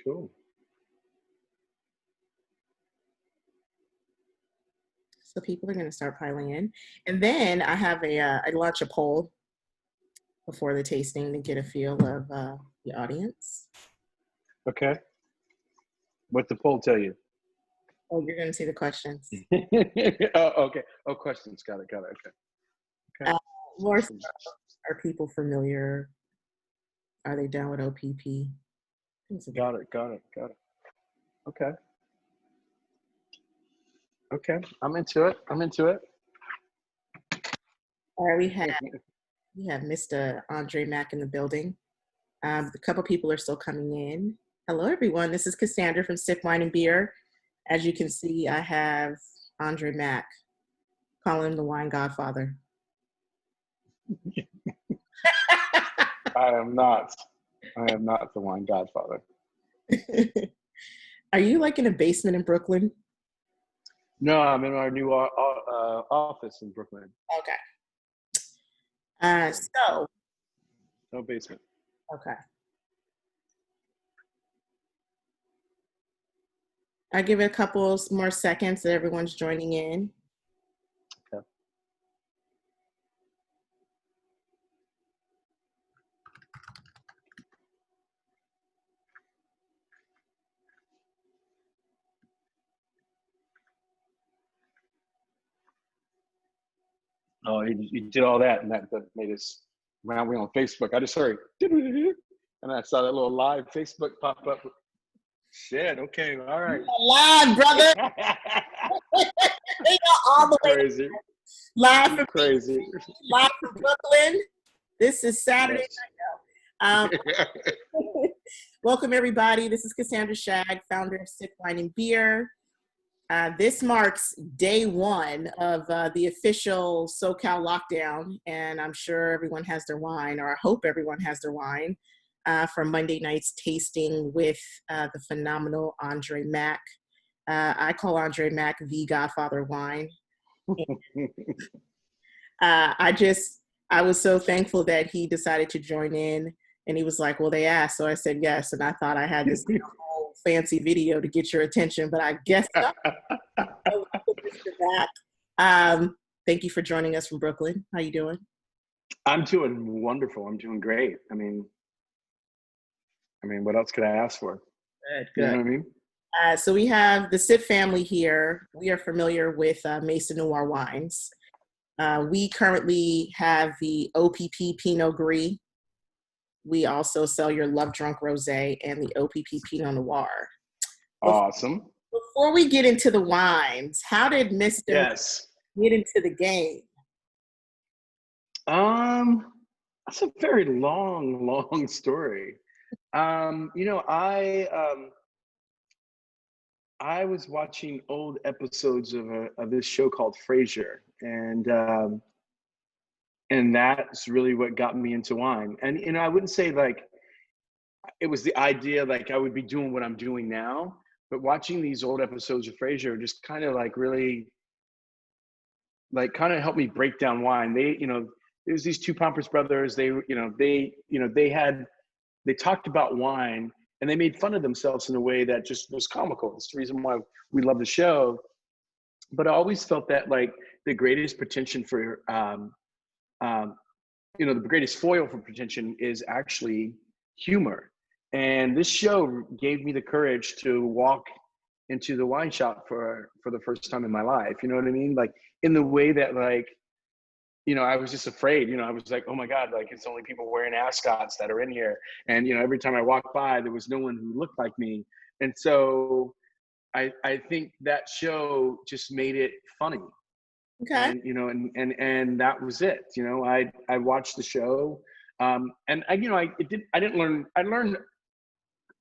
Cool. So people are going to start piling in. And then I have I launch a poll before the tasting to get a feel of the audience. Okay. What the poll tell you? Oh, you're going to see the questions. Oh, okay. Oh, questions. Got it. Okay. More so, are people familiar? Are they down with OPP? Got it. Okay. I'm into it. All right, we have Mr. André Mack in the building. A couple people are still coming in. Hello, everyone. This is Cassandra from Sip Wine and Beer. As you can see, I have André Mack, calling him the wine godfather. I am not the wine godfather. Are you like in a basement in Brooklyn? No, I'm in our new office in Brooklyn. Okay. So. No basement. Okay. I'll give it a couple more seconds that everyone's joining in. Okay. Oh, you did all that, and that made us round on Facebook. I just heard, and I saw that little live Facebook pop up. Shit. Okay. All right. Live, brother. All the way Crazy. Live from crazy. Live from Brooklyn. This is Saturday night. Welcome everybody. This is Cassandra Shag, founder of Sip Wine and Beer. This marks day one of the official SoCal lockdown, and I'm sure everyone has their wine, or I hope everyone has their wine, for Monday night's tasting with the phenomenal André Mack. I call André Mack the Godfather of wine. I was so thankful that he decided to join in, and he was like, well, they asked, so I said yes, and I thought I had this whole fancy video to get your attention, but I guess not. Thank you for joining us from Brooklyn. How you doing? I'm doing wonderful. I'm doing great. I mean, what else could I ask for? Good. You know what I mean? So we have the Sip family here. We are familiar with Maison Noir wines. We currently have the OPP Pinot Gris. We also sell your Love Drunk Rosé and the OPP Pinot Noir. Awesome. Before we get into the wines, how did Mr. get into the game? That's a very long story. I was watching old episodes of this show called Frasier, and that's really what got me into wine. And I wouldn't say like it was the idea like I would be doing what I'm doing now, but watching these old episodes of Frasier just kind of like really like kind of helped me break down wine. There was these two Pompous brothers. They talked about wine and they made fun of themselves in a way that just was comical. It's the reason why we love the show. But I always felt that like the greatest pretension for, the greatest foil for pretension is actually humor. And this show gave me the courage to walk into the wine shop for the first time in my life. You know what I mean? Like in the way that like, I was just afraid, I was like, oh my God, like it's only people wearing ascots that are in here. And, every time I walked by, there was no one who looked like me. And so I think that show just made it funny. Okay. And, and that was it. I watched the show. I learned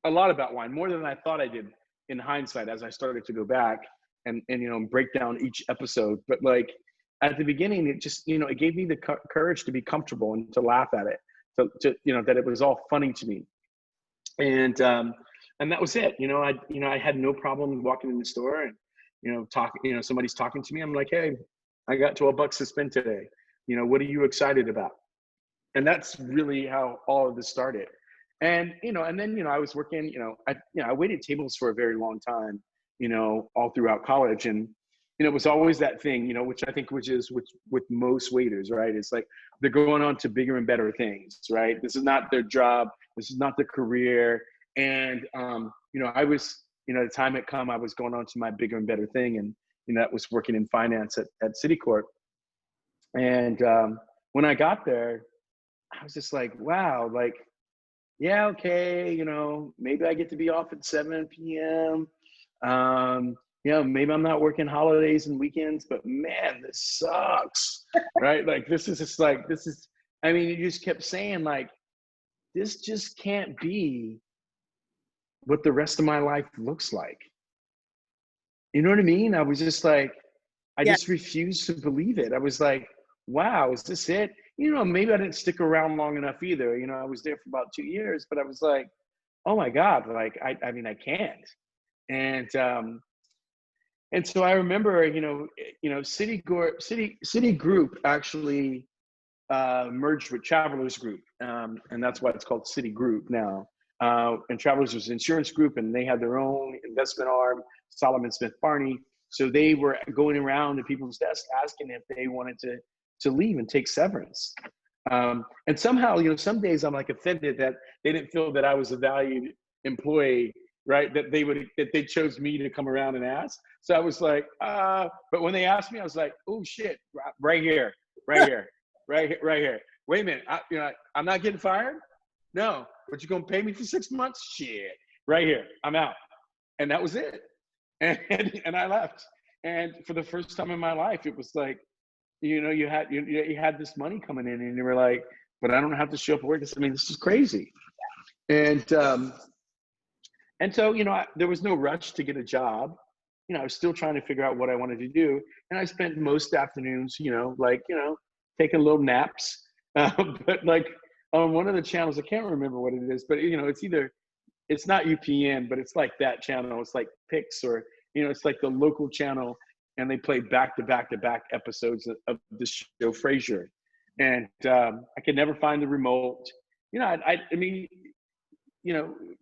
a lot about wine, more than I thought I did in hindsight, as I started to go back and break down each episode. But like, at the beginning, it just, it gave me the courage to be comfortable and to laugh at it, to that it was all funny to me. And that was it. I had no problem walking in the store and, somebody's talking to me. I'm like, hey, I got $12 to spend today. What are you excited about? And that's really how all of this started. And, and then, I was working, I waited tables for a very long time, all throughout college. And, it was always that thing, which I think which is with most waiters, right? It's like they're going on to bigger and better things, right? This is not their job. This is not their career. And, I was, the time had come, I was going on to my bigger and better thing. And, that was working in finance at Citicorp. And when I got there, I was just like, wow, like, yeah, okay, maybe I get to be off at 7 p.m. Maybe I'm not working holidays and weekends, but man, this sucks, right? Like, I mean, you just kept saying, like, this just can't be what the rest of my life looks like. You know what I mean? I was just like, I just refused to believe it. I was like, wow, is this it? Maybe I didn't stick around long enough either. I was there for about 2 years, but I was like, oh my God, like, I mean, I can't. And so I remember, Citigroup actually merged with Travelers Group, and that's why it's called Citigroup now. And Travelers was an insurance group, and they had their own investment arm, Solomon Smith Barney. So they were going around to people's desks asking if they wanted to leave and take severance. And somehow, some days I'm like offended that they didn't feel that I was a valued employee, right? That they chose me to come around and ask. So I was like, but when they asked me, I was like, oh shit, right here. Wait a minute, I'm not getting fired? No, but you're gonna pay me for 6 months? Shit, right here, I'm out. And that was it. And I left. And for the first time in my life, it was like, you had this money coming in, and you were like, but I don't have to show up at work. I mean, this is crazy. And so, there was no rush to get a job. I was still trying to figure out what I wanted to do. And I spent most afternoons, taking little naps. But like on one of the channels, I can't remember what it is, but it's not UPN, but it's like that channel. It's like Pix, or, it's like the local channel, and they play back to back to back episodes of the show Frasier. And I could never find the remote. I mean,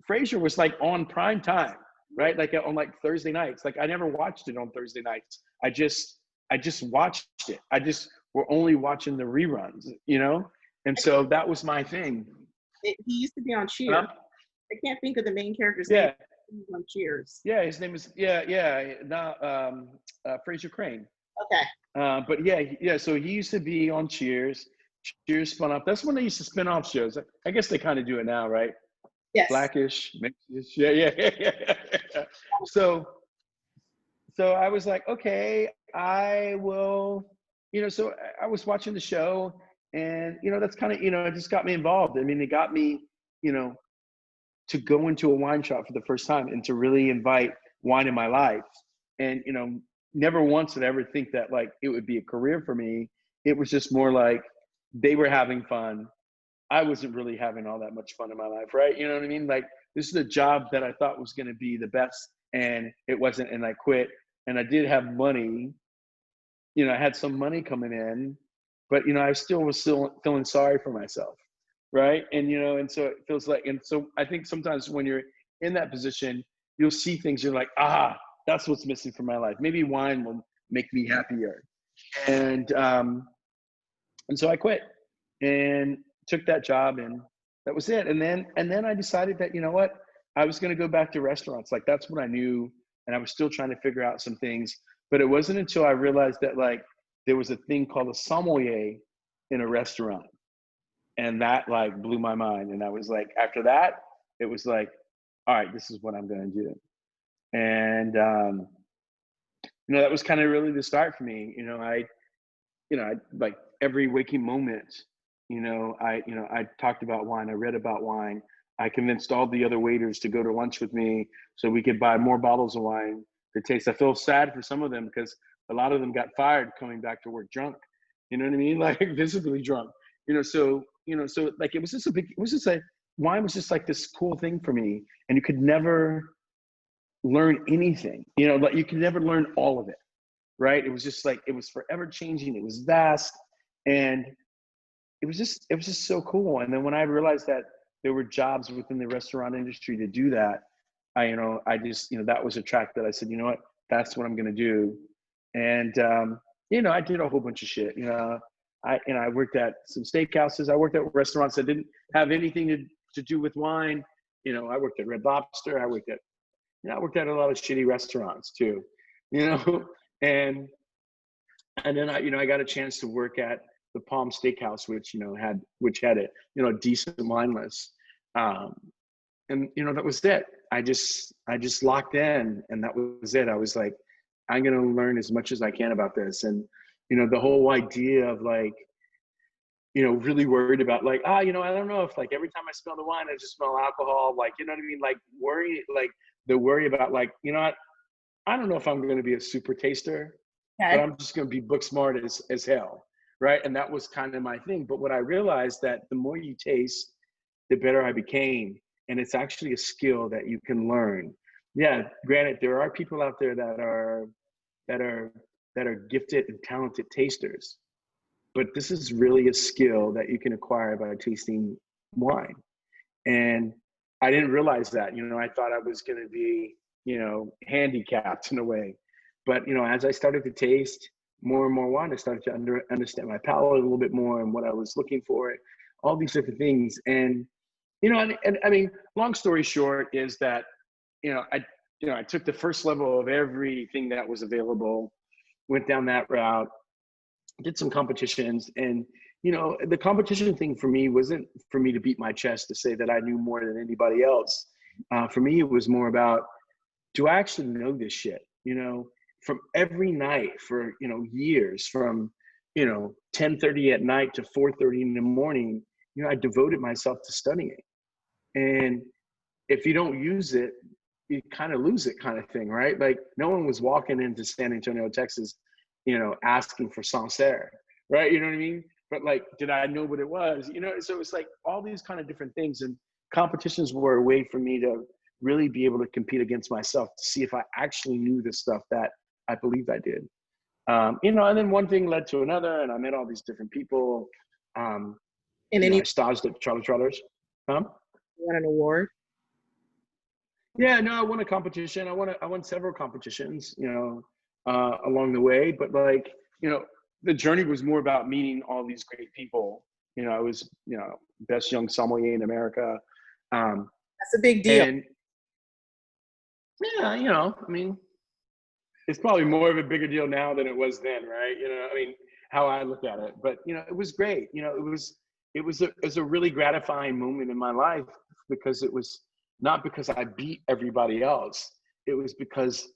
Frasier was like on prime time, right? Like on like Thursday nights. Like I never watched it on Thursday nights. I just watched it. We're only watching the reruns, And so that was my thing. He used to be on Cheers. I can't think of the main character's name. Yeah. On Cheers. Yeah, his name is Fraser Crane. Okay. But yeah. So he used to be on Cheers. Cheers spun off. That's when they used to spin off shows. I guess they kind of do it now, right? Yes. Blackish, Mexish, yeah. So I was like, okay, I will. So I was watching the show, and that's kind of it just got me involved. I mean, it got me to go into a wine shop for the first time and to really invite wine in my life. And never once did I ever think that like it would be a career for me. It was just more like they were having fun. I wasn't really having all that much fun in my life, right? You know what I mean? Like, this is a job that I thought was going to be the best, and it wasn't, and I quit. And I did have money, I had some money coming in, but, I still was feeling sorry for myself, right? And, and so it feels like, and so I think sometimes when you're in that position, you'll see things, you're like, that's what's missing from my life. Maybe wine will make me happier. And so I quit and took that job, and that was it. And then I decided that, what, I was going to go back to restaurants. Like, that's what I knew. And I was still trying to figure out some things, but it wasn't until I realized that like there was a thing called a sommelier in a restaurant. And that like blew my mind. And I was like, after that, it was like, all right, this is what I'm going to do. And, that was kind of really the start for me. I like every waking moment, I talked about wine. I read about wine. I convinced all the other waiters to go to lunch with me so we could buy more bottles of wine to taste. I feel sad for some of them because a lot of them got fired coming back to work drunk. You know what I mean? Like visibly drunk. So like it was just like wine was just like this cool thing for me, and you could never learn anything. Like you could never learn all of it, right? It was just like it was forever changing. It was vast, and it was just so cool. And then when I realized that there were jobs within the restaurant industry to do that, I just, that was a track that I said, you know what, that's what I'm going to do. And, I did a whole bunch of shit. I worked at some steakhouses. I worked at restaurants that didn't have anything to do with wine. I worked at Red Lobster. I worked at a lot of shitty restaurants too, and then I got a chance to work at the Palm Steakhouse, which had a decent wine list. And that was it. I just locked in, and that was it. I was like, I'm going to learn as much as I can about this. And, the whole idea of like, really worried about like, I don't know if like every time I smell the wine, I just smell alcohol. Like, you know what I mean? Like the worry about like, I don't know if I'm going to be a super taster, but I'm just going to be book smart as hell. Right. And that was kind of my thing. But what I realized that the more you taste, the better I became. And it's actually a skill that you can learn. Yeah. Granted, there are people out there that are gifted and talented tasters, but this is really a skill that you can acquire by tasting wine. And I didn't realize that. I thought I was going to be, handicapped in a way. But, as I started to taste more and more wine, I started to understand my palate a little bit more and what I was looking for, all these different things. And, and I mean, long story short is that, I took the first level of everything that was available, went down that route, did some competitions. And, the competition thing for me wasn't for me to beat my chest to say that I knew more than anybody else. For me, it was more about, do I actually know this shit? From every night for, years, from, 10:30 at night to 4:30 in the morning, I devoted myself to studying. And if you don't use it, you kind of lose it, kind of thing, right? Like no one was walking into San Antonio, Texas, asking for Sancerre, right? You know what I mean? But like, did I know what it was? So it's like all these kind of different things, and competitions were a way for me to really be able to compete against myself to see if I actually knew the stuff that I believed I did. And then one thing led to another, and I met all these different people. And then I staged at Charlie Trotters. You won an award? Yeah, no, I won a competition. I won several competitions, along the way. But like, the journey was more about meeting all these great people. I was, best young sommelier in America. That's a big deal. And yeah, I mean, it's probably more of a bigger deal now than it was then, right? I mean, how I look at it. But it was great. It was a really gratifying moment in my life, because it was not because I beat everybody else. It was because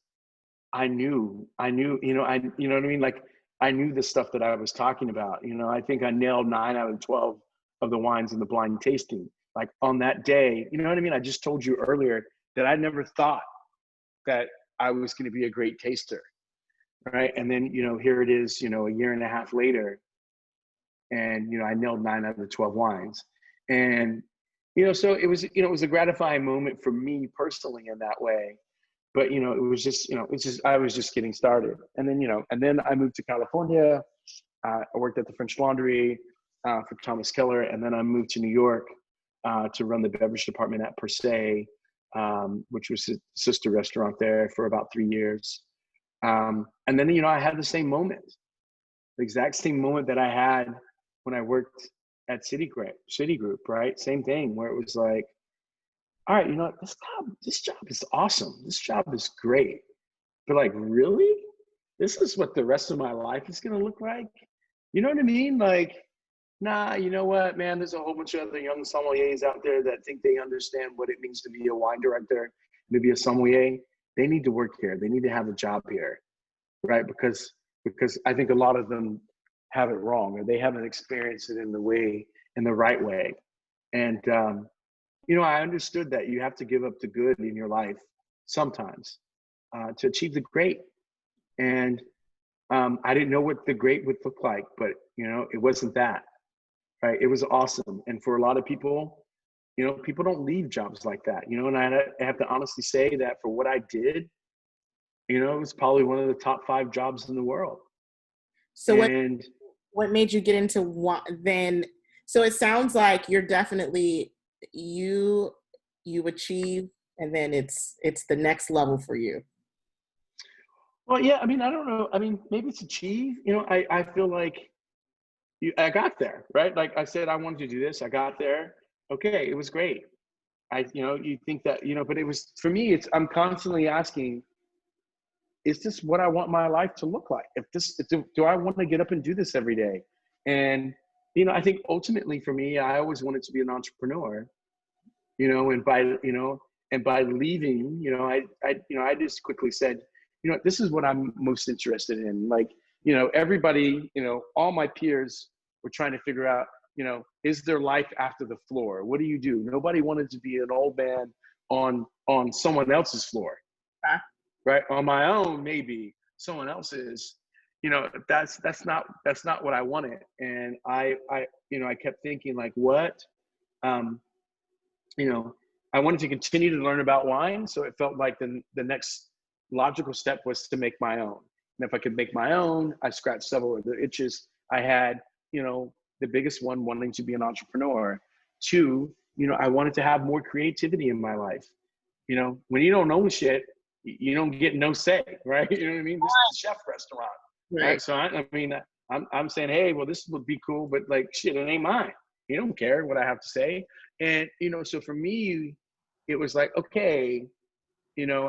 I knew, you know what I mean? Like I knew the stuff that I was talking about. I think I nailed 9 out of 12 of the wines in the blind tasting. Like on that day, you know what I mean? I just told you earlier that I never thought that I was going to be a great taster. Right. And then, here it is, a year and a half later, and, I nailed 9 out of the 12 wines. And, so it was, it was a gratifying moment for me personally in that way. But, it was just, I was just getting started. And then, I moved to California. I worked at the French Laundry for Thomas Keller. And then I moved to New York to run the beverage department at Per Se, which was a sister restaurant there, for about 3 years. And then, I had the same moment, the exact same moment that I had when I worked at Citigroup, right? Same thing, where it was like, all right, this job is awesome. This job is great. But like, really? This is what the rest of my life is going to look like? You know what I mean? Like, nah, you know what, man, there's a whole bunch of other young sommeliers out there that think they understand what it means to be a wine director, to be a sommelier. They need to work here. They need to have a job here, right? Because I think a lot of them have it wrong, or they haven't experienced it in the right way. And, I understood that you have to give up the good in your life sometimes to achieve the great. And I didn't know what the great would look like, but, it wasn't that, right? It was awesome. And for a lot of people, people don't leave jobs like that, and I have to honestly say that for what I did, it was probably one of the top 5 jobs in the world. So what made you get into wine then? So it sounds like you're definitely you achieve, and then it's the next level for you? Well, yeah, I mean, I don't know. I mean, maybe it's achieve. I feel like I got there, right? Like I said, I wanted to do this. I got there. Okay, it was great. You think that, but it was for me. I'm constantly asking, is this what I want my life to look like? Do I want to get up and do this every day? And I think ultimately for me, I always wanted to be an entrepreneur. And by leaving, I just quickly said, this is what I'm most interested in. Like, everybody, all my peers were trying to figure out, is there life after the floor? What do you do? Nobody wanted to be an old man on someone else's floor, Huh? right? On my own, maybe someone else's. That's not what I wanted. And I kept thinking like, what? I wanted to continue to learn about wine. So it felt like the next logical step was to make my own. And if I could make my own, I scratched several of the itches I had, the biggest one, wanting to be an entrepreneur. Two, I wanted to have more creativity in my life. When you don't own shit, you don't get no say, right? You know what I mean? This is a chef restaurant, right? So I'm saying, hey, well, this would be cool, but like, shit, it ain't mine. You don't care what I have to say. And, so for me, it was like, okay,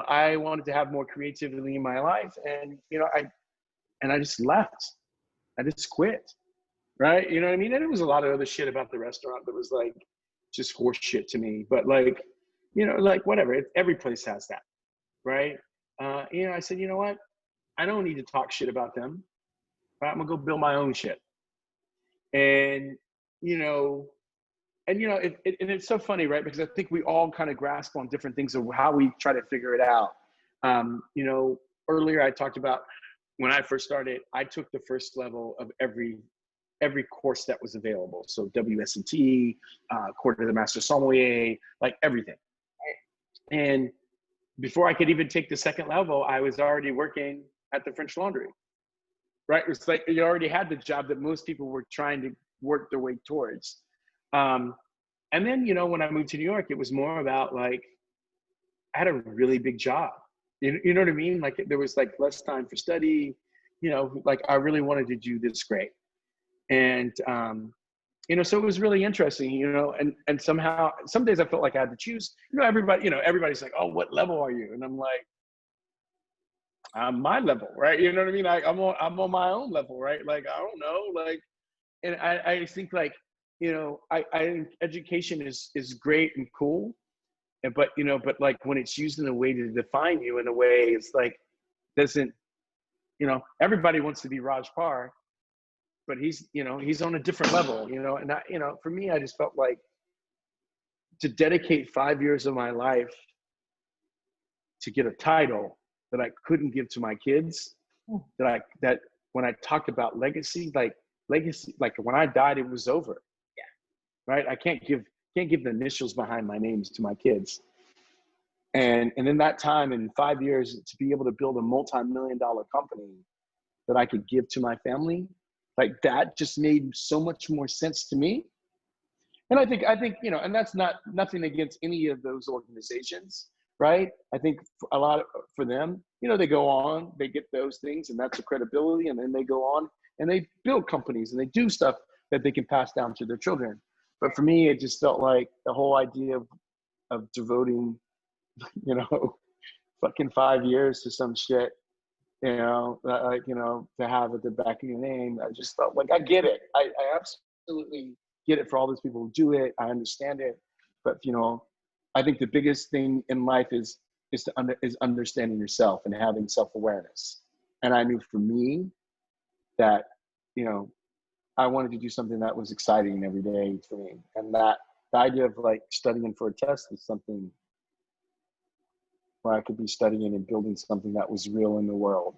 I wanted to have more creativity in my life. And, I just left. I just quit. Right. You know what I mean? And it was a lot of other shit about the restaurant that was like just horse shit to me. But like, like whatever, every place has that. Right. I said, you know what? I don't need to talk shit about them. Right? I'm going to go build my own shit. And, and it's so funny, right? Because I think we all kind of grasp on different things of how we try to figure it out. Earlier I talked about when I first started, I took the first level of every course that was available. So WSET, Court of the Master Sommelier, like everything. And before I could even take the second level, I was already working at the French Laundry. Right? It's like you already had the job that most people were trying to work their way towards. And then, when I moved to New York, it was more about like, I had a really big job. You know what I mean? Like there was like less time for study, like I really wanted to do this great. And, so it was really interesting, and somehow, some days I felt like I had to choose, everybody's like, oh, what level are you? And I'm like, I'm my level, right? You know what I mean? Like I'm on my own level, right? Like, I don't know, like, and I think like, I think education is great and cool. But like when it's used in a way to define you in a way, it's like, doesn't, everybody wants to be Raj Parr, but he's on a different level, and for me, I just felt like to dedicate 5 years of my life to get a title that I couldn't give to my kids, that when I talked about legacy, like when I died, it was over. Yeah. Right. I can't give the initials behind my names to my kids. And in that time, in 5 years, to be able to build a multi-million-dollar company that I could give to my family, like that just made so much more sense to me. And I think, and that's nothing against any of those organizations, right? I think a lot for them, they go on, they get those things, and that's the credibility, and then they go on and they build companies and they do stuff that they can pass down to their children. But for me, it just felt like the whole idea of devoting, fucking 5 years to some shit, to have at the back of your name. I just felt like I get it. I absolutely get it for all those people who do it. I understand it. But, I think the biggest thing in life is understanding yourself and having self-awareness. And I knew for me that, I wanted to do something that was exciting every day for me. And that the idea of like studying for a test is something where I could be studying and building something that was real in the world.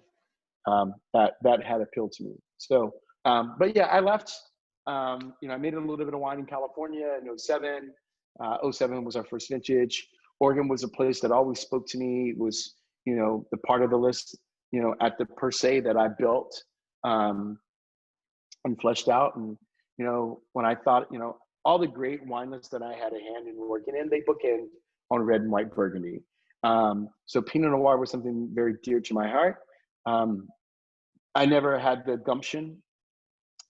That had appealed to me. So, but yeah, I left. I made a little bit of wine in California in 07. 07 was our first vintage. Oregon was a place that always spoke to me. It was, the part of the list, at the per se that I built and fleshed out. And, when I thought, all the great wine lists that I had a hand in working in, they bookend on red and white Burgundy. So Pinot Noir was something very dear to my heart. I never had the gumption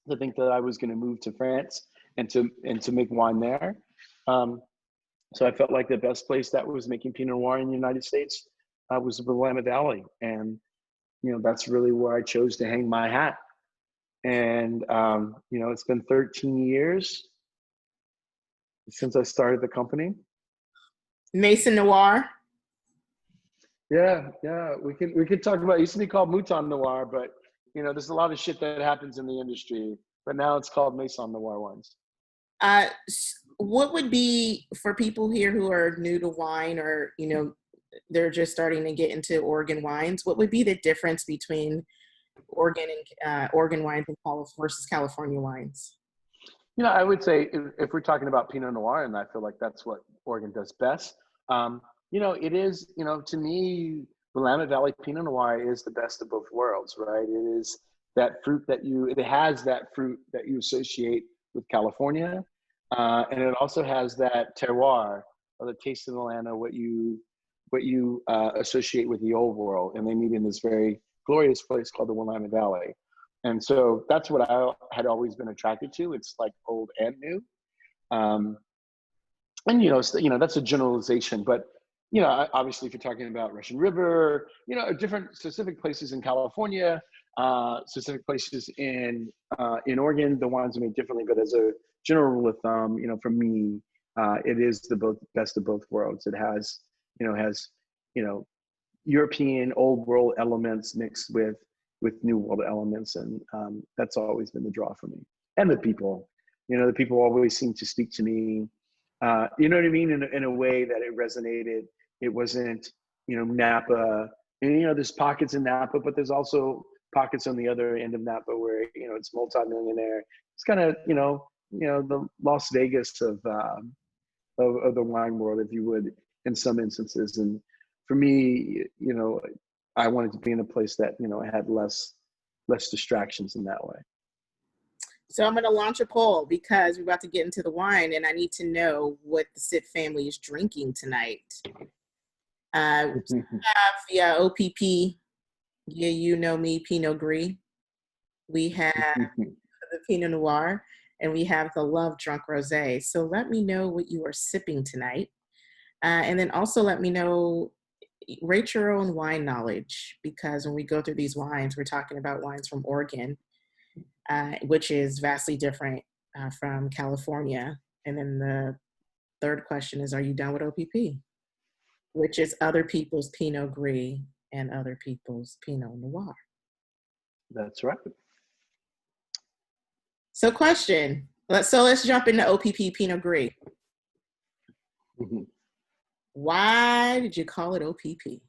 to think that I was going to move to France and to make wine there. So I felt like the best place that was making Pinot Noir in the United States was the Willamette Valley, and that's really where I chose to hang my hat. And it's been 13 years since I started the company. Maison Noir. Yeah, we could talk about. It used to be called Mouton Noir, but there's a lot of shit that happens in the industry. But now it's called Maison Noir wines. What would be, for people here who are new to wine, or they're just starting to get into Oregon wines, what would be the difference between Oregon wines and versus California wines? I would say if we're talking about Pinot Noir, and I feel like that's what Oregon does best. It is, to me, Willamette Valley Pinot Noir is the best of both worlds, right? It is that fruit it has that fruit that you associate with California. And it also has that terroir, or the taste of the land, or what you associate with the old world. And they meet in this very glorious place called the Willamette Valley. And so that's what I had always been attracted to. It's like old and new. And, that's a generalization, but, obviously if you're talking about Russian River, different specific places in California, specific places in Oregon, the wines are made differently, but as a general rule of thumb, for me, it is the best of both worlds. It has European old world elements mixed with new world elements, and that's always been the draw for me. And the people, the people always seem to speak to me, you know what I mean, in a way that it resonated. It wasn't, Napa, and there's pockets in Napa, but there's also pockets on the other end of Napa where it's multi-millionaire. It's kind of the Las Vegas of the wine world, if you would, in some instances. And for me, I wanted to be in a place that had less distractions in that way. So I'm going to launch a poll, because we're about to get into the wine, and I need to know what the Sit family is drinking tonight. We have OPP. Yeah, you know me, Pinot Gris. We have the Pinot Noir, and we have the Love Drunk Rosé. So let me know what you are sipping tonight. And then also let me know, rate your own wine knowledge, because when we go through these wines, we're talking about wines from Oregon, which is vastly different from California. And then the third question is, are you done with OPP? Which is other people's Pinot Gris and other people's Pinot Noir. That's right. So question, let's jump into OPP Pinot Gris. Mm-hmm. Why did you call it OPP?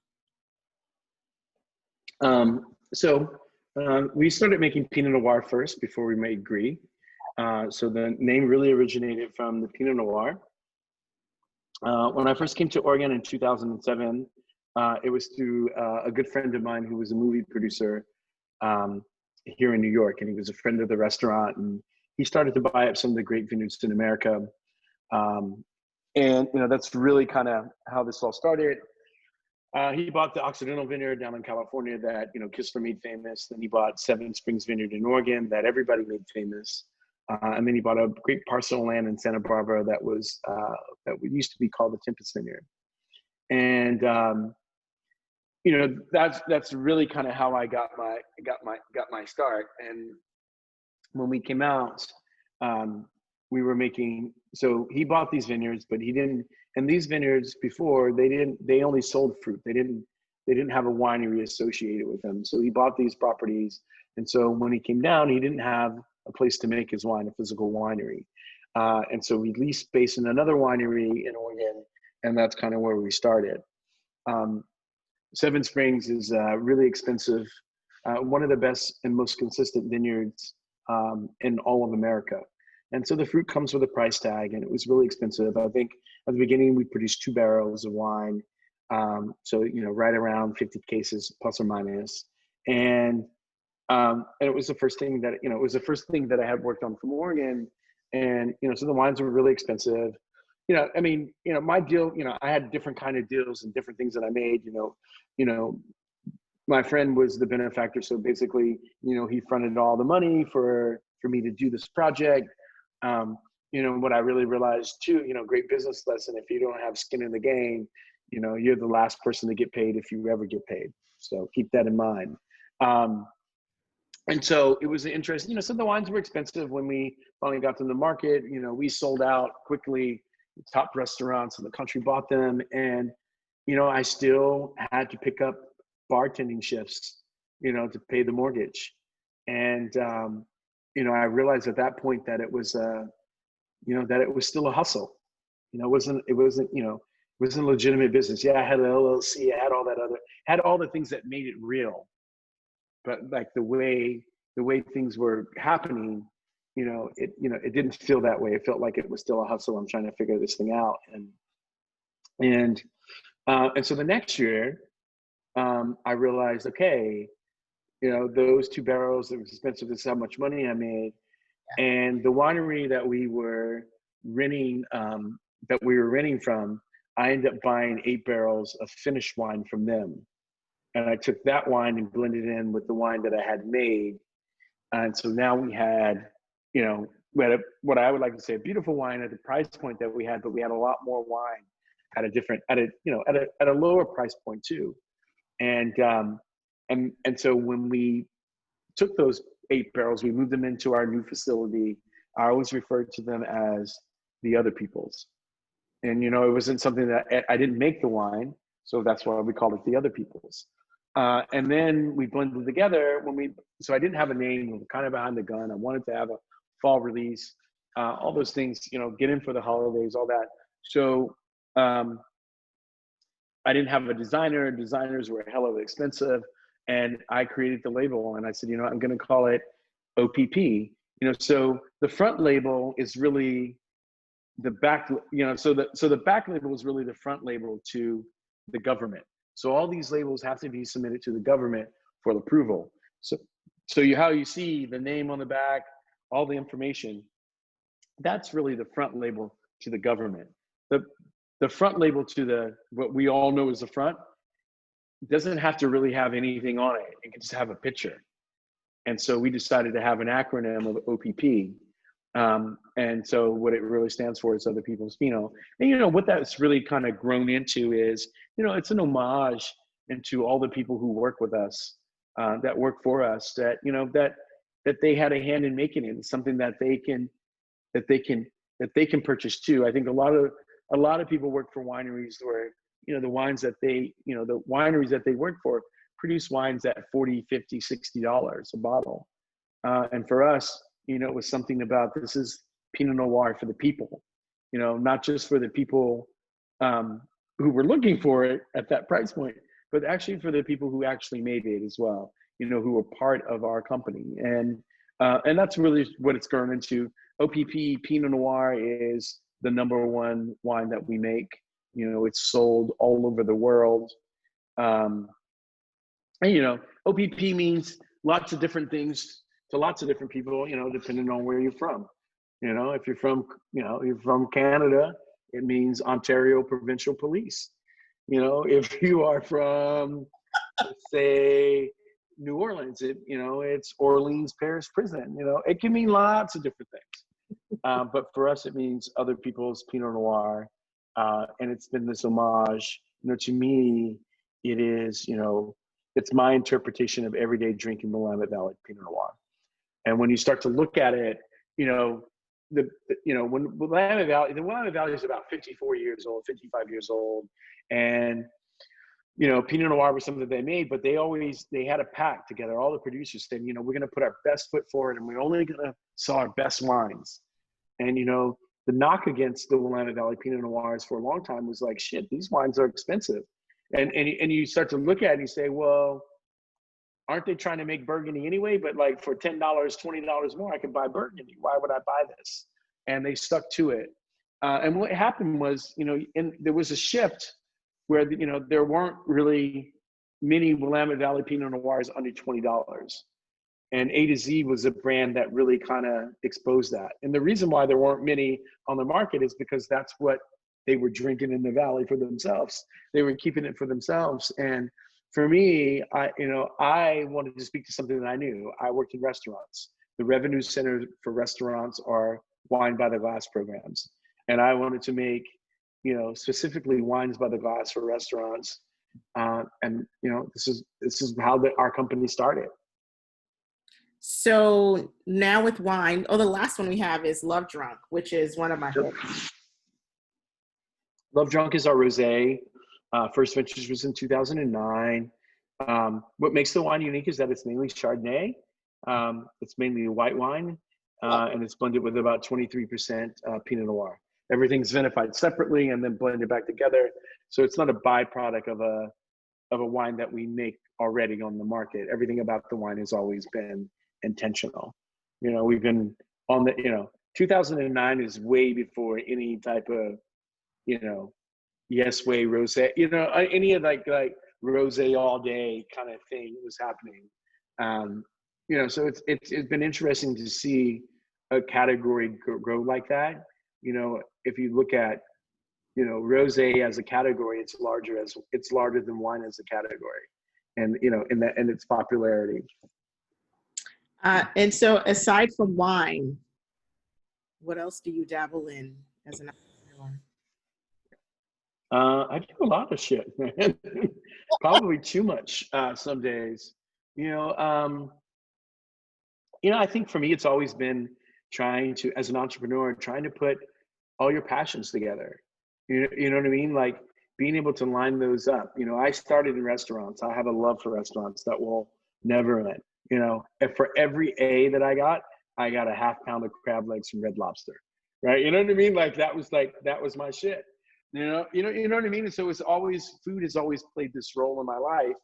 We started making Pinot Noir first before we made Gris. So the name really originated from the Pinot Noir. When I first came to Oregon in 2007, it was through a good friend of mine who was a movie producer here in New York, and he was a friend of the restaurant, and he started to buy up some of the great vineyards in America. And that's really kind of how this all started. He bought the Occidental Vineyard down in California that Kistler made famous. Then he bought Seven Springs Vineyard in Oregon that everybody made famous. And then he bought a great parcel of land in Santa Barbara that used to be called the Tempest Vineyard. And that's really kind of how I got my start. And when we came out, we were making. So he bought these vineyards, but he didn't. And these vineyards before they only sold fruit. They didn't have a winery associated with them. So he bought these properties. And so when he came down, he didn't have a place to make his wine, a physical winery. And so we leased space in another winery in Oregon, and that's kind of where we started. Seven Springs is really expensive, one of the best and most consistent vineyards in all of America. And so the fruit comes with a price tag, and it was really expensive. I think at the beginning we produced 2 barrels of wine, so right around 50 cases plus or minus. And it was the first thing that I had worked on from Oregon, And, so the wines were really expensive. I mean, my deal, I had different kind of deals and different things that I made, you know, my friend was the benefactor. So basically, he fronted all the money for me to do this project. What I really realized too, great business lesson, if you don't have skin in the game, you're the last person to get paid if you ever get paid. So keep that in mind. And so it was interesting, some of the wines were expensive when we finally got them to the market. We sold out quickly. Top restaurants in the country bought them. And, I still had to pick up bartending shifts, to pay the mortgage. And, I realized at that point that it was, that it was still a hustle. It wasn't, it wasn't a legitimate business. Yeah, I had an LLC, I had all the things that made it real. But like the way things were happening, it didn't feel that way. It felt like it was still a hustle. I'm trying to figure this thing out. And so the next year, I realized, okay, those 2 barrels that were expensive, this is how much money I made. And the winery that we were renting, from, I ended up buying 8 barrels of finished wine from them. And I took that wine and blended it in with the wine that I had made. And so now we had, what I would like to say, a beautiful wine at the price point that we had, but we had a lot more wine at a lower price point too. And so when we took those 8 barrels, we moved them into our new facility. I always referred to them as the other people's. And, it wasn't something that I didn't make the wine. So that's why we called it the other people's. And then we blended together so I didn't have a name, we were kind of behind the gun. I wanted to have a fall release, all those things, get in for the holidays, all that. So I didn't have a designer. Designers were hell of expensive. And I created the label and I said, I'm going to call it OPP. So the front label is really the back, so the back label is really the front label to the government. So all these labels have to be submitted to the government for approval. So how you see the name on the back, all the information, that's really the front label to the government. The front label to what we all know as the front doesn't have to really have anything on it. It can just have a picture. And so we decided to have an acronym of OPP. And so what it really stands for is other people's Pinot. And what that's really kind of grown into is, it's an homage into all the people who work with us, that work for us, that, that they had a hand in making it. It's something that they can purchase too. I think a lot of people work for wineries where, the wines that the wineries that they work for produce wines at $40, $50, $60 a bottle. And for us, it was something about, this is Pinot Noir for the people, not just for the people who were looking for it at that price point, but actually for the people who actually made it as well, who were part of our company. And that's really what it's grown into. OPP Pinot Noir is the #1 wine that we make. It's sold all over the world. And, OPP means lots of different things to lots of different people, depending on where you're from. If you're from Canada, it means Ontario Provincial Police. If you are from, say, New Orleans, it's Orleans Parish Prison. It can mean lots of different things. But for us, it means other people's Pinot Noir. And it's been this homage, to me, it is, it's my interpretation of everyday drinking the Willamette Valley Pinot Noir. And when you start to look at it, when the Willamette Valley is about 54 years old, 55 years old. And, Pinot Noir was something that they made, but they had a pact together. All the producers said, we're going to put our best foot forward and we're only going to sell our best wines. And, the knock against the Willamette Valley Pinot Noirs for a long time was like, shit, these wines are expensive. And you start to look at it and you say, well, aren't they trying to make Burgundy anyway? But like for $10, $20 more, I could buy Burgundy. Why would I buy this? And they stuck to it. And what happened was, and there was a shift where, there weren't really many Willamette Valley Pinot Noirs under $20. And A to Z was a brand that really kind of exposed that. And the reason why there weren't many on the market is because that's what they were drinking in the valley for themselves. They were keeping it for themselves. And for me, I wanted to speak to something that I knew. I worked in restaurants. The revenue center for restaurants are wine by the glass programs. And I wanted to make, specifically wines by the glass for restaurants. This is how our company started. So now with wine, the last one we have is Love Drunk, which is one of my favorites. Love Drunk is our rosé. First vintage was in 2009. What makes the wine unique is that it's mainly Chardonnay. It's mainly a white wine, and it's blended with about 23% Pinot Noir. Everything's vinified separately and then blended back together. So it's not a byproduct of a wine that we make already on the market. Everything about the wine has always been intentional. We've been on 2009 is way before any type of, yes way rosé, any of like rosé all day kind of thing was happening. So it's been interesting to see a category grow like that. If you look at, rosé as a category, it's larger than wine as a category, and in its popularity. And so aside from wine, what else do you dabble in as an entrepreneur? I do a lot of shit, man. Probably too much some days. I think for me, it's always been as an entrepreneur, trying to put all your passions together. You know what I mean? Like being able to line those up. I started in restaurants. I have a love for restaurants that will never end. And for every A that I got a half pound of crab legs from Red Lobster, right? You know what I mean? That was my shit. You know what I mean? And so food has always played this role in my life,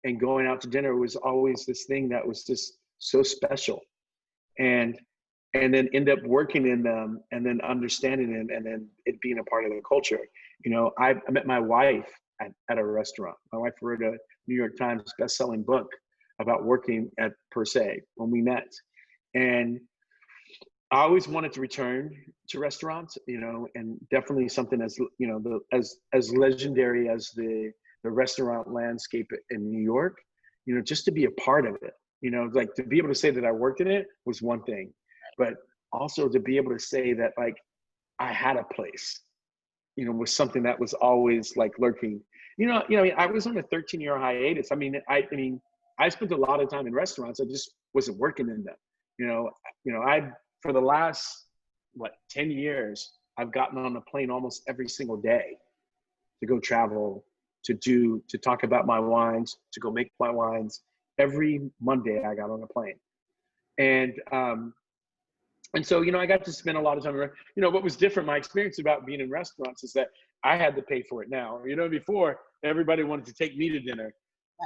and going out to dinner was always this thing that was just so special. And then end up working in them and then understanding them and then it being a part of the culture. I met my wife at a restaurant. My wife wrote a New York Times best-selling book about working at Per Se when we met. And I always wanted to return to restaurants, and definitely something as, as legendary as the restaurant landscape in New York, just to be a part of it, like to be able to say that I worked in it was one thing, but also to be able to say that like I had a place, was something that was always like lurking. I was on a 13-year hiatus. I spent a lot of time in restaurants. I just wasn't working in them. For the last 10 years, I've gotten on a plane almost every single day to go travel, to talk about my wines, to go make my wines. Every Monday I got on a plane. And so, I got to spend a lot of time. What was different, my experience about being in restaurants is that I had to pay for it now. Before everybody wanted to take me to dinner.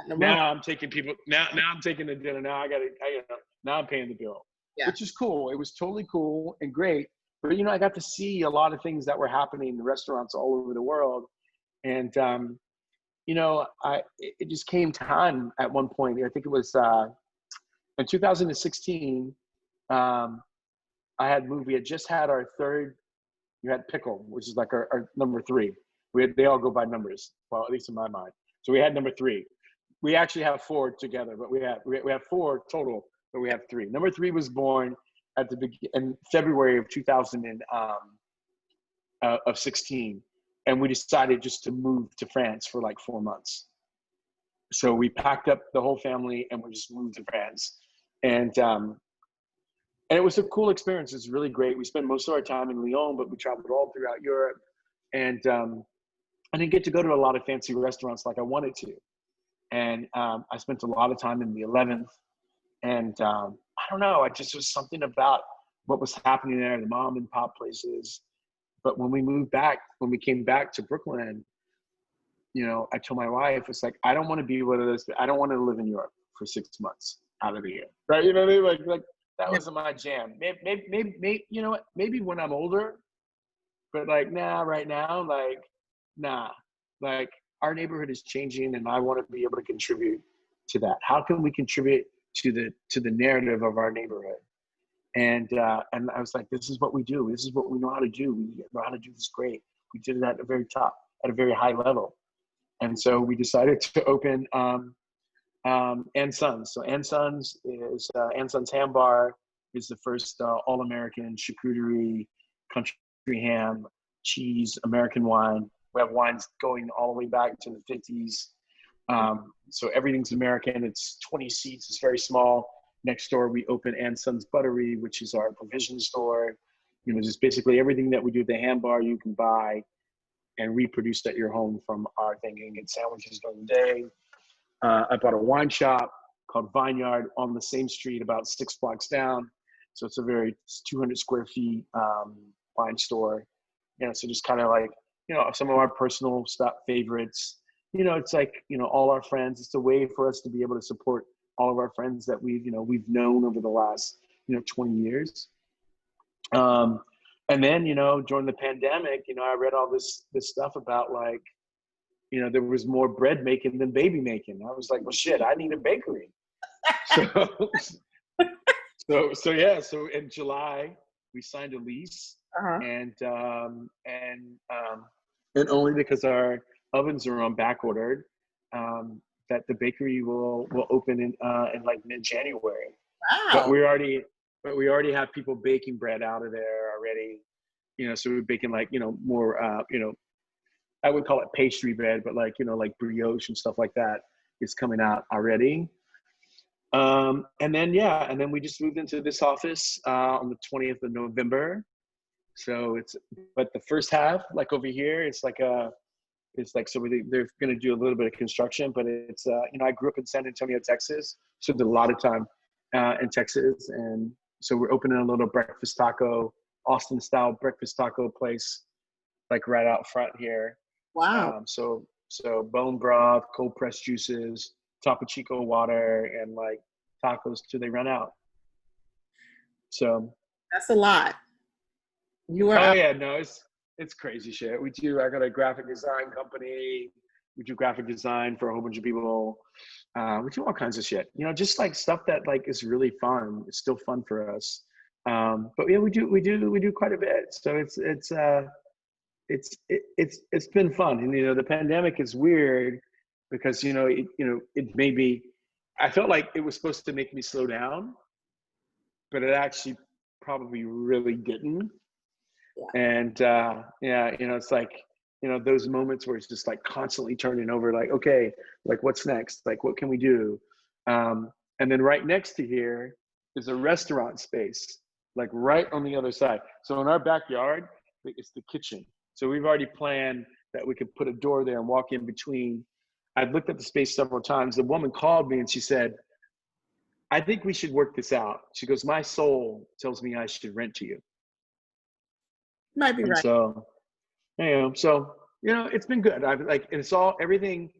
Now I'm taking people. Now I'm taking the dinner. Now now I'm paying the bill, which is cool. It was totally cool and great. But I got to see a lot of things that were happening in restaurants all over the world, and it just came time at one point. I think it was in 2016. I had moved. We had just had our third. You had Pickle, which is like our number 3. They all go by numbers. Well, at least in my mind. So we had number 3. We actually have 4 together, but we have 4 total, but we have 3. Number 3 was born in February of 2016, and we decided just to move to France for like 4 months. So we packed up the whole family and we just moved to France, and it was a cool experience. It's really great. We spent most of our time in Lyon, but we traveled all throughout Europe, and I didn't get to go to a lot of fancy restaurants like I wanted to. And I spent a lot of time in the 11th, and I don't know, I just was something about what was happening there, the mom and pop places. But when we came back to Brooklyn, I told my wife, it's like, I don't want to be one of those, I don't want to live in Europe for 6 months out of the year, right? You know what I mean? Like that wasn't my jam. Maybe you know what? Maybe when I'm older, but like, nah, right now, like, nah, like our neighborhood is changing and I want to be able to contribute to that. How can we contribute to the narrative of our neighborhood. And I was like, this is what we do. This is what we know how to do. We know how to do this great. We did it at the very top, at a very high level. And so we decided to open and Sons. So and Sons is and Sons Ham Bar is the first all-American charcuterie, country ham, cheese, American wine. We have wines going all the way back to the 50s. So everything's American. It's 20 seats. It's very small. Next door, we open and Sons Buttery, which is our provision store. Just basically everything that we do at the ham bar you can buy and reproduce at your home from our thing. You can get sandwiches during the day. I bought a wine shop called Vineyard on the same street about 6 blocks down. So it's 200 square feet wine store. So just kind of like, some of our personal stuff, favorites. It's like, all our friends. It's a way for us to be able to support all of our friends that we've known over the last, 20 years. And then, during the pandemic, I read all this stuff about like, there was more bread making than baby making. I was like, well, shit, I need a bakery. So in July we signed a lease, and only because our ovens are on back ordered, that the bakery will open in like mid-January. Wow. But we already have people baking bread out of there already. So we're baking like, more, I would call it pastry bread, but like, like brioche and stuff like that is coming out already. And then we just moved into this office on the 20th of November. So but the first half, like over here, so they're going to do a little bit of construction, but it's, I grew up in San Antonio, Texas. So did a lot of time in Texas. And so we're opening a little breakfast taco, Austin style breakfast taco place, like right out front here. Wow. So bone broth, cold pressed juices, Topo Chico water, and like tacos till they run out. So that's a lot. It's crazy shit. I got a graphic design company. We do graphic design for a whole bunch of people. We do all kinds of shit, just like stuff that like is really fun. It's still fun for us. But yeah, we do quite a bit. So it's been fun. And, the pandemic is weird because, it made me, I felt like it was supposed to make me slow down, but it actually probably really didn't. Yeah. And, it's like, those moments where it's just like constantly turning over, like, okay, like what's next? Like, what can we do? And then right next to here is a restaurant space, like right on the other side. So in our backyard, it's the kitchen. So we've already planned that we could put a door there and walk in between. I've looked at the space several times. The woman called me and she said, I think we should work this out. She goes, my soul tells me I should rent to you. Might be right. So, it's been good. It's all everything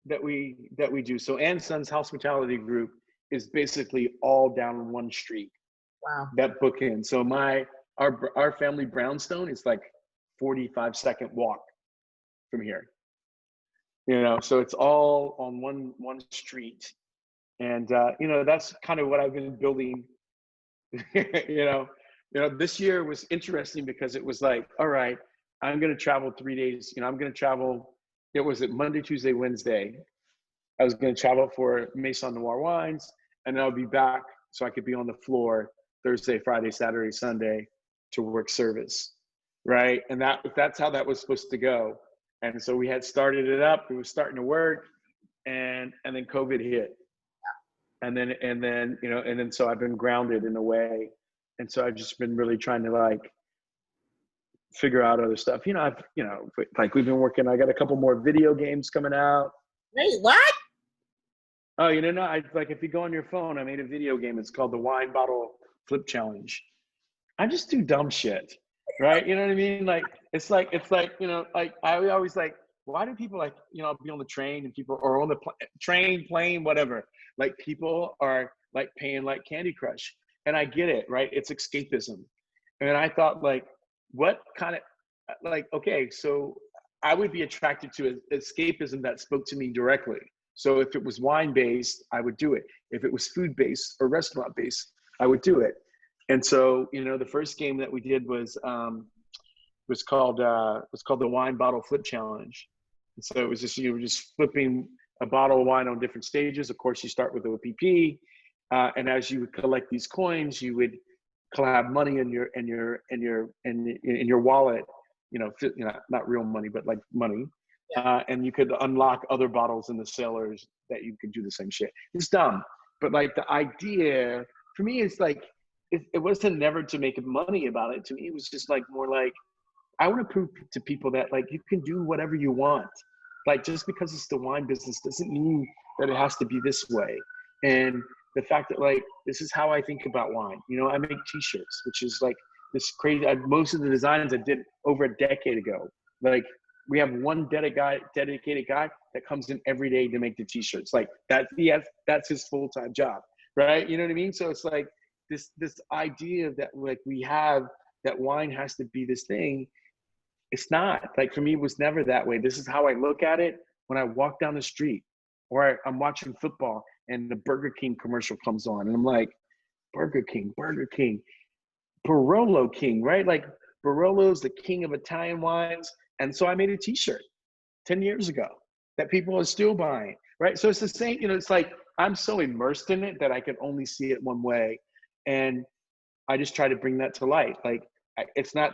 that we do. So and Sons Hospitality Group is basically all down one street. Wow. That bookend. So our family brownstone is like 45-second walk from here. So it's all on one street. And that's kind of what I've been building. This year was interesting because it was like, all right, I'm going to travel 3 days. I'm going to travel. It was Monday, Tuesday, Wednesday. I was going to travel for Maison Noir Wines, and I'll be back so I could be on the floor Thursday, Friday, Saturday, Sunday to work service, right? And that's how that was supposed to go. And so we had started it up. It was starting to work, and then COVID hit, and then so I've been grounded in a way, and so I've just been really trying to like figure out other stuff. Like we've been working. I got a couple more video games coming out. Wait, what? Oh, if you go on your phone, I made a video game. It's called the Wine Bottle Flip Challenge. I just do dumb shit, right? You know what I mean? Like, it's like, like I always like, why do people like, be on the train and people or on the train, plane, whatever. Like people are like paying like Candy Crush. And I get it, right? It's escapism. And I thought like, what kind of like, okay, so I would be attracted to escapism that spoke to me directly. So if it was wine based, I would do it. If it was food based or restaurant based, I would do it. And so, the first game that we did was called the Wine Bottle Flip Challenge. And so it was just, you were just flipping a bottle of wine on different stages. Of course, you start with OPP, and as you would collect these coins, you would have money in your wallet. Not real money, but like money. And you could unlock other bottles in the cellars that you could do the same shit. It's dumb, but like the idea for me is like it wasn't never to make money about it. To me, it was just like more like I want to prove to people that like you can do whatever you want. Like just because it's the wine business doesn't mean that it has to be this way. And the fact that like this is how I think about wine. I make T-shirts, which is like this crazy. Most of the designs I did over a decade ago. Like we have one dedicated guy that comes in every day to make the T-shirts. Like that's his full-time job, right? You know what I mean? So it's like this idea that like we have that wine has to be this thing. It's not. Like for me, it was never that way. This is how I look at it when I walk down the street or I'm watching football and the Burger King commercial comes on and I'm like, Burger King, Barolo King, right? Like Barolo's the king of Italian wines. And so I made a T-shirt 10 years ago that people are still buying, right? So it's the same, it's like I'm so immersed in it that I can only see it one way. And I just try to bring that to light. Like it's not,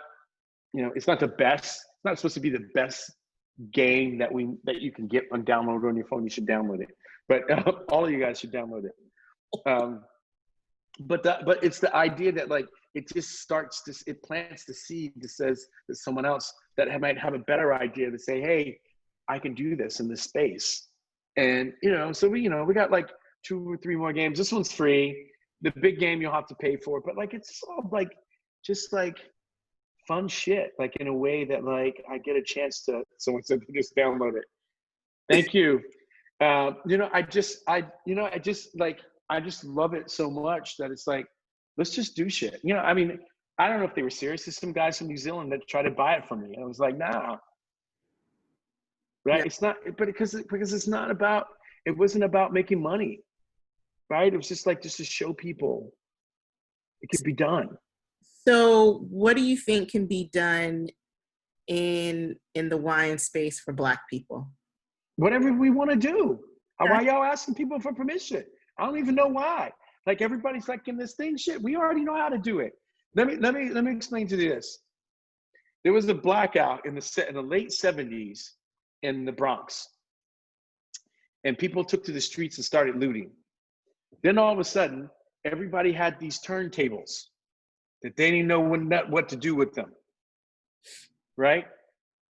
it's not the best. It's not supposed to be the best game that you can get on download on your phone. You should download it, but all of you guys should download it. But it's the idea that like it just starts this. It plants the seed that says that someone else that might have a better idea to say, hey, I can do this in this space. And so we got like 2 or 3 more games. This one's free. The big game you'll have to pay for, but like it's all like just like fun shit, like in a way that like I get a chance to. Someone said to just download it. Thank you. I just love it so much that it's like, let's just do shit. I mean, I don't know if they were serious. There's some guys from New Zealand that tried to buy it from me, and I was like, nah. Right? Yeah. It's not, but because it's not about. It wasn't about making money, right? It was just to show people it could be done. So what do you think can be done in the wine space for Black people? Whatever we want to do. Why y'all asking people for permission? I don't even know why. Like everybody's like in this thing shit. We already know how to do it. Let me explain to you this. There was a blackout in the late 70s in the Bronx. And people took to the streets and started looting. Then all of a sudden, everybody had these turntables that they didn't know what to do with them, right?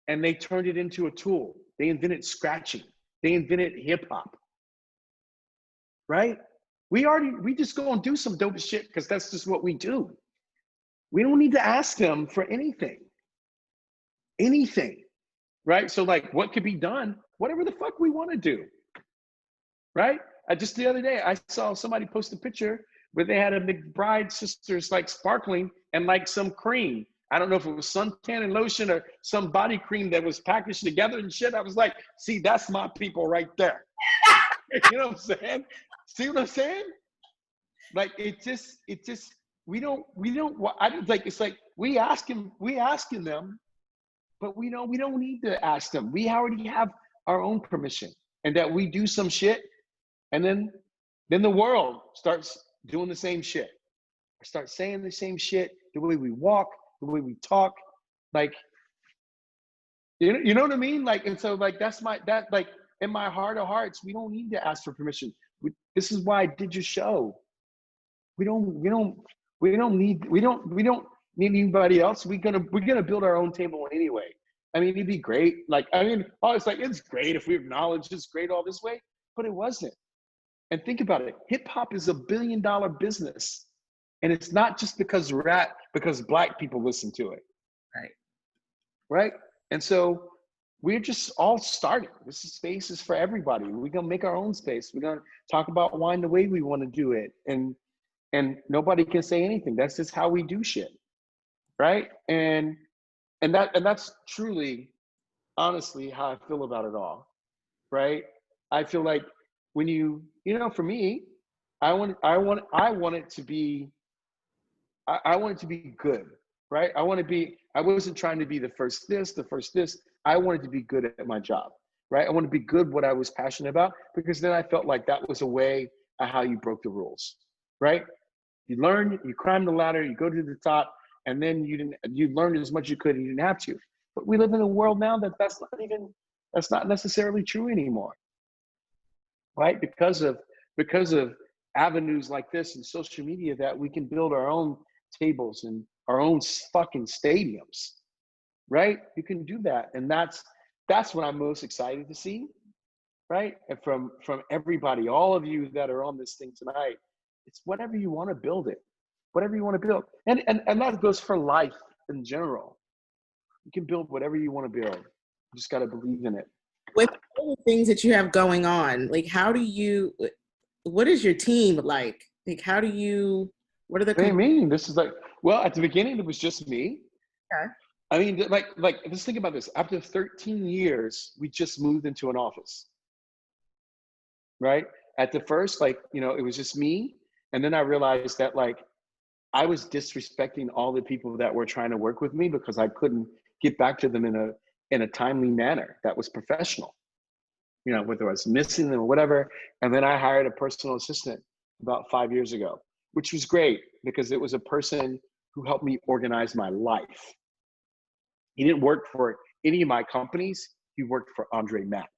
And they turned it into a tool. They invented scratching. They invented hip hop, right? We just go and do some dope shit because that's just what we do. We don't need to ask them for anything, right? So like what could be done? Whatever the fuck we want to do, right? Just the other day, I saw somebody post a picture where they had a McBride sisters like sparkling and like some cream. I don't know if it was suntan and lotion or some body cream that was packaged together and shit. I was like, see, that's my people right there. You know what I'm saying? See what I'm saying? Like we don't, it's like we asking them, but we don't need to ask them. We already have our own permission and that we do some shit. And then the world starts doing the same shit. Start saying the same shit, the way we walk, the way we talk, like, you know what I mean? Like, and so like, like in my heart of hearts, we don't need to ask for permission. This is why I did your show. We don't need anybody else. We're gonna build our own table anyway. I mean, it'd be great. Like, I mean, it's great if we acknowledge it's great all this way, but it wasn't. And think about it. Hip hop is $1 billion business. And it's not just because Black people listen to it. Right? And so we're just all starting. This space is for everybody. We're gonna make our own space. We're gonna talk about wine the way we want to do it. And nobody can say anything. That's just how we do shit. Right? And that's truly, honestly, how I feel about it all. Right? I feel like when you know, for me, I want it to be, I want it to be good, right? I wasn't trying to be the first this, the first this. I wanted to be good at my job, right? I want to be good what I was passionate about, because then I felt like that was a way of how you broke the rules, right? You learn, you climb the ladder, you go to the top, and then you learned as much as you could, and you didn't have to. But we live in a world now that's not necessarily true anymore, right? Because of avenues like this and social media, that we can build our own tables and our own fucking stadiums, right? You can do that, and that's what I'm most excited to see, right? And from everybody, all of you that are on this thing tonight, it's whatever you want to build it, whatever you want to build, and that goes for life in general. You can build whatever you want to build. You just got to believe in it. With all the things that you have going on, like what is your team like? Like what are the What do you mean? This is like, well, at the beginning it was just me. Okay. I mean, like let's think about this. After 13 years, we just moved into an office, right? At the first, like, you know, it was just me. And then I realized that, like, I was disrespecting all the people that were trying to work with me because I couldn't get back to them in a timely manner that was professional, you know, whether I was missing them or whatever. And then I hired a personal assistant about 5 years ago, which was great because it was a person who helped me organize my life. He didn't work for any of my companies. He worked for André Mack.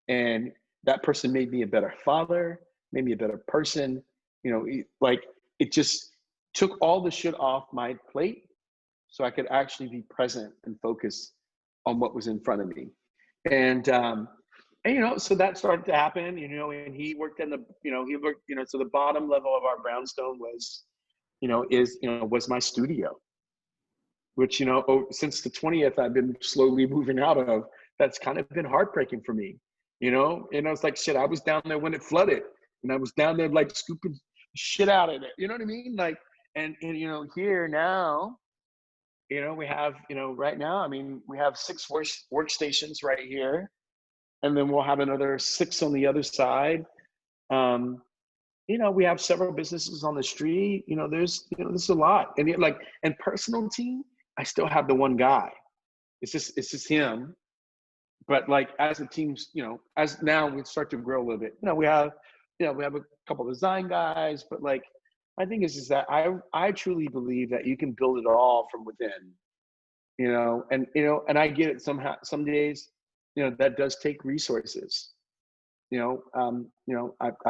And that person made me a better father, made me a better person. You know, like, it just took all the shit off my plate so I could actually be present and focus on what was in front of me. And you know, so that started to happen, you know, and he worked so the bottom level of our brownstone was, was my studio, which, since the 20th, I've been slowly moving out of. That's kind of been heartbreaking for me, and I was like, shit, I was down there when it flooded, and I was down there like scooping shit out of it. You know what I mean? Like, and here now, we have, right now, I mean, we have 6 workstations right here, and then we'll have another 6 on the other side. We have several businesses on the street. There's a lot. And personal team, I still have the one guy. It's just him. But like, as the teams, as now we start to grow a little bit, we have a couple of design guys, but like, my thing is that I truly believe that you can build it all from within, and I get it somehow, some days, that does take resources. I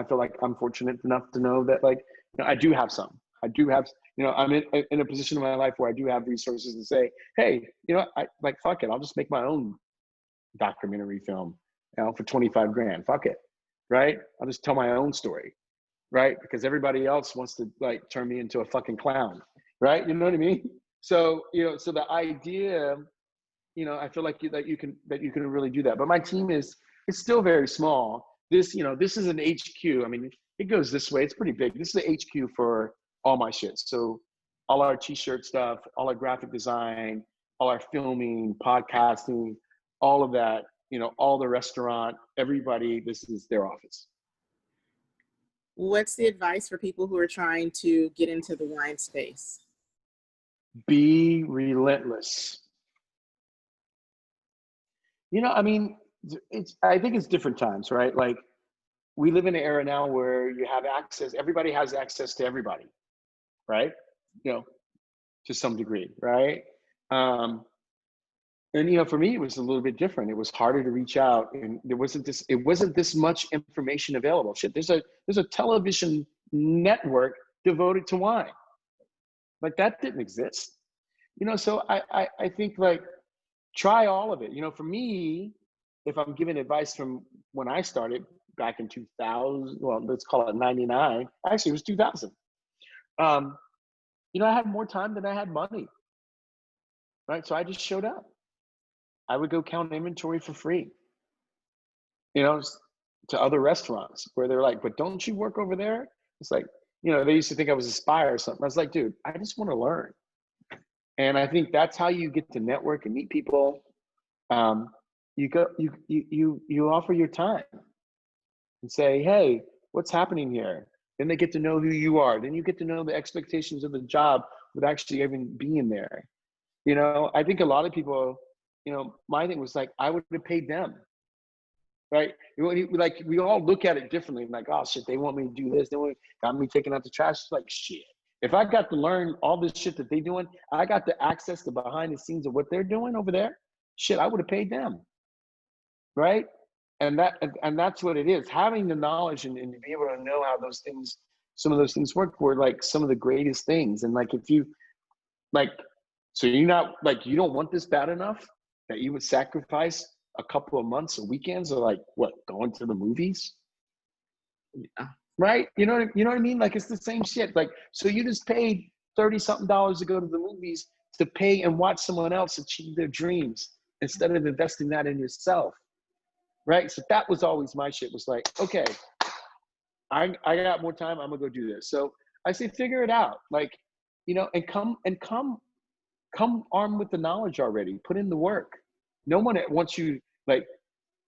feel like I'm fortunate enough to know that, like, I do have some. I do have, I'm in a position in my life where I do have resources to say, hey, I like, fuck it, I'll just make my own documentary film, for 25 grand. Fuck it, right? I'll just tell my own story, right? Because everybody else wants to like turn me into a fucking clown, right? You know what I mean? So, so the idea, I feel like that you can really do that. But my team it's still very small. This is an HQ. I mean, it goes this way. It's pretty big. This is the HQ for all my shit. So all our t-shirt stuff, all our graphic design, all our filming, podcasting, all of that, all the restaurant, everybody, this is their office. What's the advice for people who are trying to get into the wine space? Be relentless. I mean, I think it's different times, right? Like, we live in an era now where you have access, everybody has access to everybody, right? To some degree, right? And for me, it was a little bit different. It was harder to reach out, and it wasn't this much information available. Shit, there's a television network devoted to wine. Like, that didn't exist. So I think, like, try all of it. For me, if I'm giving advice from when I started back in 2000, well, let's call it 99. Actually, it was 2000. I had more time than I had money, right? So I just showed up. I would go count inventory for free, to other restaurants where they're like, but don't you work over there? It's like, they used to think I was a spy or something. I was like, dude, I just want to learn. And I think that's how you get to network and meet people. You offer your time. and say, hey, what's happening here? Then they get to know who you are. Then you get to know the expectations of the job with actually even being there. You know, I think a lot of people, you know, my thing was like, I would have paid them, right? Like, we all look at it differently. Like, oh shit, they want me to do this. They got me taking out the trash. It's like, shit. If I got to learn all this shit that they doing, I got to access the behind the scenes of what they're doing over there. Shit, I would have paid them, right? And that's what it is. Having the knowledge and to be able to know how those things, some of those things work, were like some of the greatest things. And like, if you like, so you're not like, you don't want this bad enough that you would sacrifice a couple of months or weekends, or like what, going to the movies? Yeah. Right? You know what I mean? Like, it's the same shit. Like, so you just paid $30-something to go to the movies to pay and watch someone else achieve their dreams instead of investing that in yourself. Right? So that was always my shit, was like, okay, I got more time, I'm gonna go do this. So I say, figure it out. Like, you know, and come armed with the knowledge already. Put in the work. No one wants you, like,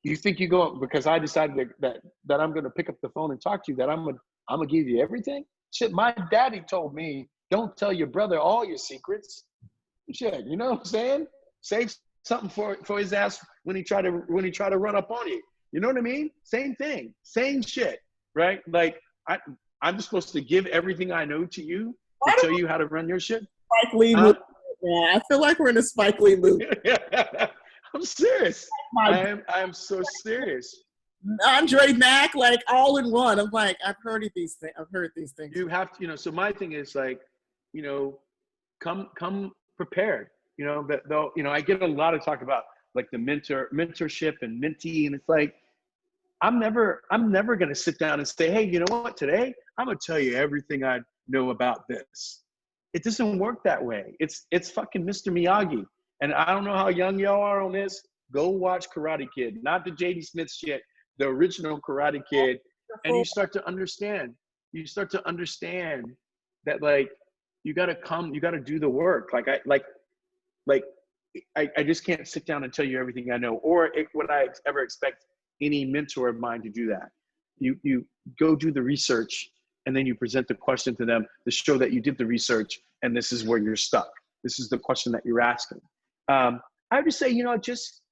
you think you go because I decided that I'm gonna pick up the phone and talk to you, that I'm gonna give you everything. Shit, my daddy told me, don't tell your brother all your secrets. Shit, you know what I'm saying? Save something for his ass when he try to run up on you. You know what I mean? Same thing, same shit, right? Like, I'm just supposed to give everything I know to you to tell you how to run your shit. Spike Lee movie. Yeah, I feel like we're in a Spike Lee movie. I'm serious. I am so serious. André Mack, like all in one. I'm like, I've heard these things. You have to, you know. So my thing is like, you know, come prepared. You know, that though, you know, I get a lot of talk about like the mentorship and mentee, and it's like, I'm never gonna sit down and say, hey, you know what, today I'm gonna tell you everything I know about this. It doesn't work that way. It's fucking Mr. Miyagi. And I don't know how young y'all are on this. Go watch Karate Kid, not the J.D. Smith shit, the original Karate Kid, and you start to understand. You start to understand that, like, you gotta do the work. I just can't sit down and tell you everything I know, or would I ever expect any mentor of mine to do that. You go do the research, and then you present the question to them to show that you did the research, and this is where you're stuck. This is the question that you're asking. I would just say, you know, just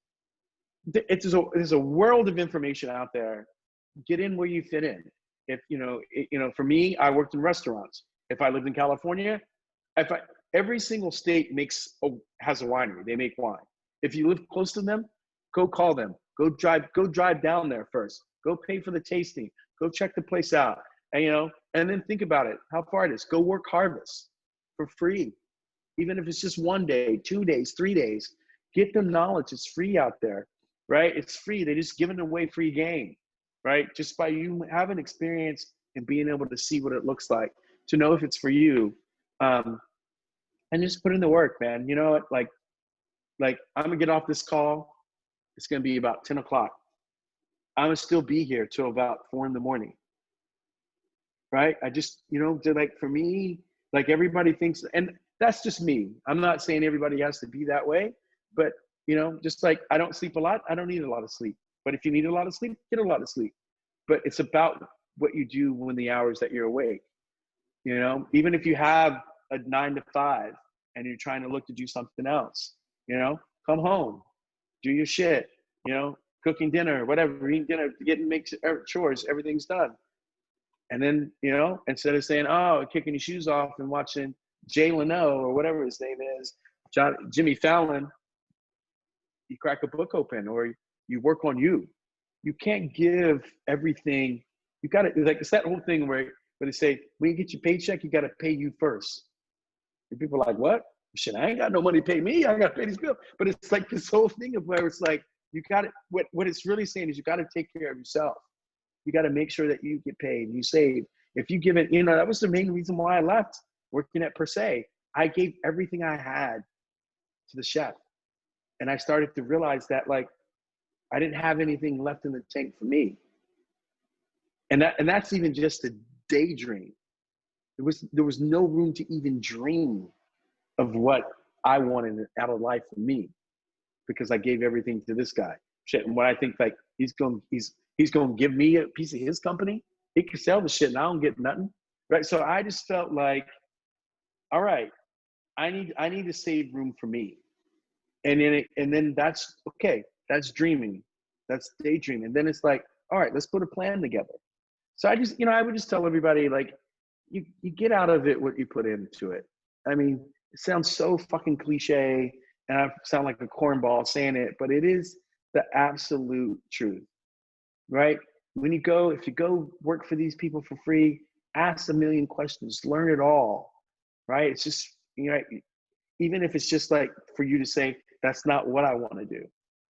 there's a world of information out there. Get in where you fit in. If you know, for me, I worked in restaurants. If I lived in California, every single state has a winery. They make wine. If you live close to them, go call them. Go drive down there first. Go pay for the tasting. Go check the place out. And, you know, and then think about it, how far it is. Go work harvest for free. Even if it's just 1 day, 2 days, 3 days, get them knowledge. It's free out there, right? It's free. They're just giving away free game, right? Just by you having experience and being able to see what it looks like, to know if it's for you. And just put in the work, man. You know what? Like I'm gonna get off this call. It's gonna be about 10 o'clock. I'm gonna still be here till about 4 a.m. Right? I just, you know, like, for me, like, everybody thinks, and that's just me. I'm not saying everybody has to be that way, but, you know, just like I don't sleep a lot, I don't need a lot of sleep. But if you need a lot of sleep, get a lot of sleep. But it's about what you do when the hours that you're awake. You know, even if you have a 9 to 5 and you're trying to look to do something else, you know, come home, do your shit, you know, cooking dinner, whatever, eating dinner, make chores, everything's done. And then, you know, instead of saying, oh, kicking your shoes off and watching Jay Leno or whatever his name is, Jimmy Fallon, you crack a book open, or you work on you. You can't give everything. You got to, like, it's that whole thing where they say, when you get your paycheck, you got to pay you first. And people are like, what? Shit, I ain't got no money to pay me. I got to pay these bills. But it's like this whole thing of where it's like, you got to, what it's really saying is you got to take care of yourself. You got to make sure that you get paid, you save. If you give it, you know, that was the main reason why I left working at Per Se. I gave everything I had to the chef. And I started to realize that, like, I didn't have anything left in the tank for me. And that's even just a daydream. There was no room to even dream of what I wanted out of life for me, because I gave everything to this guy. Shit, and what I think, like, he's He's going to give me a piece of his company. He can sell the shit and I don't get nothing. Right. So I just felt like, all right, I need to save room for me. And then that's okay. That's dreaming. That's daydreaming. And then it's like, all right, let's put a plan together. So I would just tell everybody, like, you get out of it what you put into it. I mean, it sounds so fucking cliche and I sound like a cornball saying it, but it is the absolute truth, right? If you go work for these people for free, ask a million questions, learn it all, right? It's just, even if it's just like for you to say, that's not what I want to do.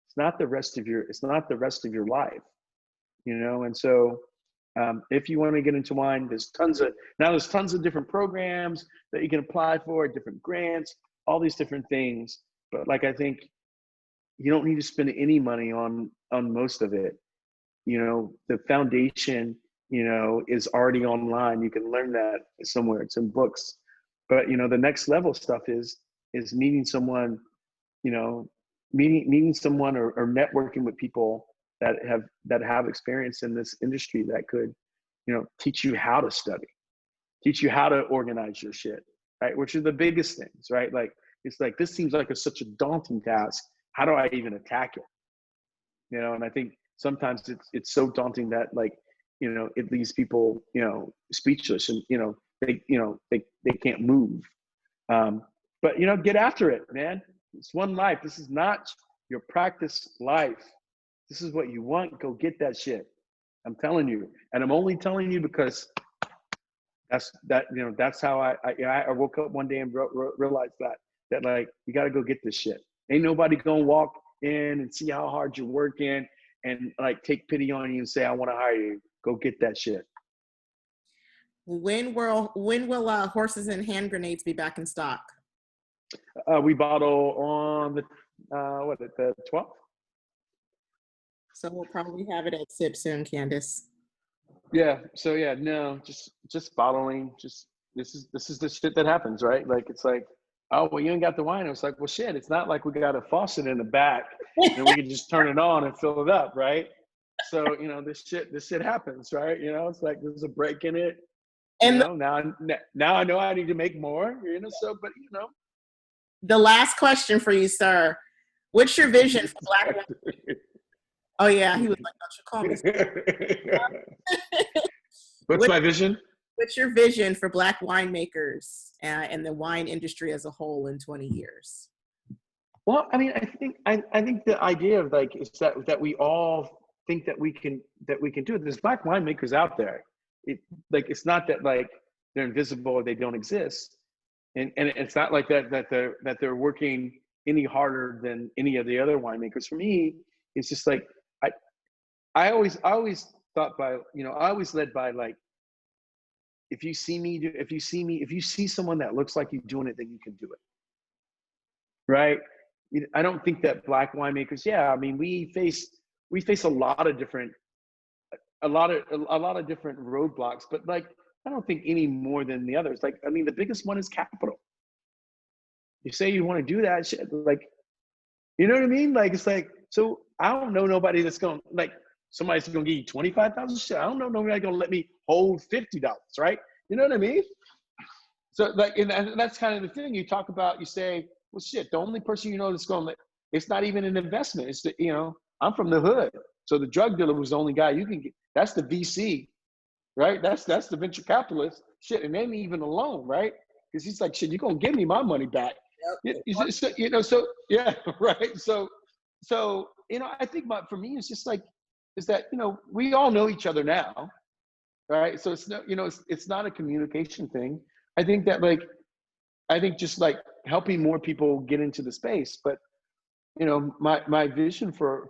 It's not the rest of your life, And so if you want to get into wine, there's tons of different programs that you can apply for, different grants, all these different things. But like, I think you don't need to spend any money on most of it. The foundation, is already online. You can learn that somewhere. It's in books. But, the next level stuff is meeting someone, meeting someone or networking with people that have experience in this industry that could, teach you how to study, teach you how to organize your shit, right? Which are the biggest things, right? Like, it's like, this seems like such a daunting task. How do I even attack it? And I think sometimes it's so daunting that, like, it leaves people, speechless, and, they can't move. But, get after it, man. It's one life. This is not your practice life. This is what you want. Go get that shit. I'm telling you. And I'm only telling you because that's how I woke up one day and realized that like, you got to go get this shit. Ain't nobody going to walk in and see how hard you're working and like take pity on you and say, I want to hire you. Go get that shit. When will horses and hand grenades be back in stock? We bottle on the 12th. So we'll probably have it at SIP soon, Candace. Yeah. So yeah, no, just bottling. Just this is the shit that happens, right? Like, it's like, oh, well, you ain't got the wine. It's like, well, shit, it's not like we got a faucet in the back and we can just turn it on and fill it up, right? So, this shit happens, right? It's like there's a break in it. And now I know I need to make more, so, but the last question for you, sir. What's your vision for Black wine? Oh yeah, he was like, don't you call me. What's my vision? What's your vision for Black winemakers and the wine industry as a whole in 20 years? Well, I mean, I think the idea of, like, is that we all think that we can do it. There's Black winemakers out there. It's not that, like, they're invisible or they don't exist, and it's not like that they're working any harder than any of the other winemakers. For me, it's just like I always thought by, I always led by, like, if you see someone that looks like you doing it, then you can do it. Right? I don't think that Black winemakers, I mean, we face a lot of different roadblocks, but, like, I don't think any more than the others. Like, I mean, the biggest one is capital. You say you want to do that shit, like, you know what I mean? Like, it's like, so I don't know nobody that's going to, like, somebody's going to give you 25,000 shit. I don't know nobody going to let me hold $50, right? You know what I mean? So, like, and that's kind of the thing you talk about. You say, well, shit, the only person that's going to, it's not even an investment. It's I'm from the hood. So the drug dealer was the only guy you can get. That's the VC, right? That's the venture capitalist. Shit, and they ain't even a loan, right? Because he's like, shit, you're going to give me my money back. Yep. So yeah, right. So, I think for me, it's just like, is that, we all know each other now, right? So it's not, it's not a communication thing. I think that, like, just like helping more people get into the space, but my vision for